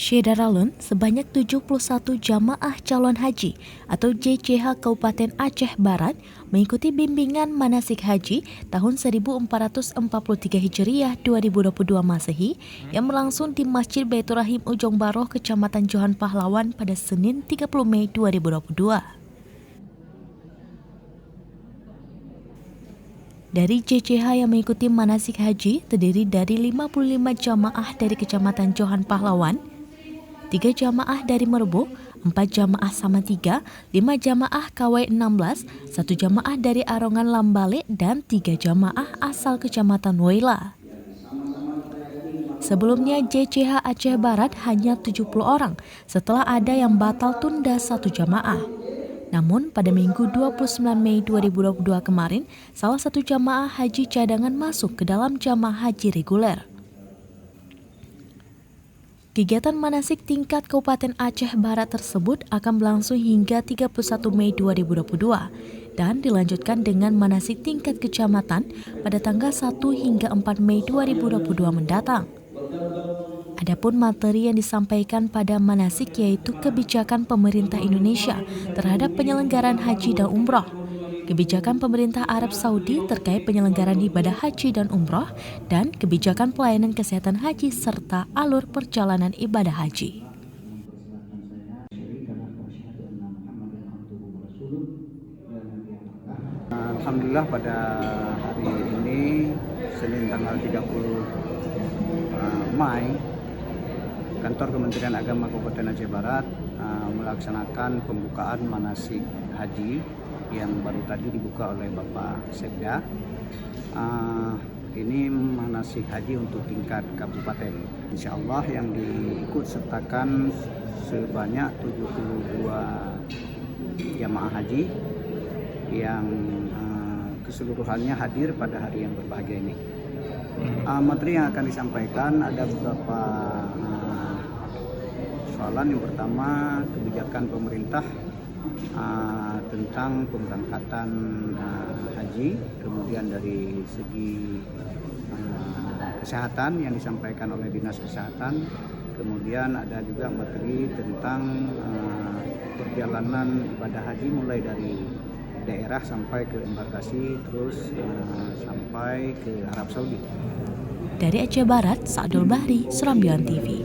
Syedaralun, sebanyak 71 jamaah calon haji atau JCH Kabupaten Aceh Barat mengikuti bimbingan manasik haji tahun 1443 Hijriah 2022 Masehi yang berlangsung di Masjid Baitur Rahim Ujung Baroh, Kecamatan Johan Pahlawan pada Senin 30 Mei 2022. Dari JCH yang mengikuti manasik haji terdiri dari 55 jamaah dari Kecamatan Johan Pahlawan, 3 jamaah dari Merbuk, 4 jamaah Samatiga, 5 jamaah KW16, 1 jamaah dari Arongan Lambale, dan 3 jamaah asal Kecamatan Woila. Sebelumnya JCH Aceh Barat hanya 70 orang setelah ada yang batal tunda 1 jamaah. Namun pada Minggu 29 Mei 2022 kemarin, salah satu jamaah haji cadangan masuk ke dalam jamaah haji reguler. Kegiatan manasik tingkat Kabupaten Aceh Barat tersebut akan berlangsung hingga 31 Mei 2022 dan dilanjutkan dengan manasik tingkat kecamatan pada tanggal 1 hingga 4 Mei 2022 mendatang. Adapun materi yang disampaikan pada manasik yaitu kebijakan pemerintah Indonesia terhadap penyelenggaraan haji dan umroh, kebijakan pemerintah Arab Saudi terkait penyelenggaraan ibadah haji dan umroh, dan kebijakan pelayanan kesehatan haji serta alur perjalanan ibadah haji. Alhamdulillah pada hari ini Senin tanggal 30 Mei Kantor Kementerian Agama Kabupaten Aceh Barat melaksanakan pembukaan manasik haji yang baru tadi dibuka oleh Bapak Sekda. Ini manasik haji untuk tingkat kabupaten. Insya Allah yang diikut sertakan sebanyak 72 jamaah haji yang keseluruhannya hadir pada hari yang berbahagia ini. Materi yang akan disampaikan ada beberapa soalan. Yang pertama, kebijakan pemerintah tentang pemberangkatan haji, kemudian dari segi kesehatan yang disampaikan oleh Dinas Kesehatan, kemudian ada juga materi tentang perjalanan ibadah haji mulai dari daerah sampai ke embarkasi, terus sampai ke Arab Saudi. Dari Aceh Barat, Sa'dul Bahri, Serambian TV.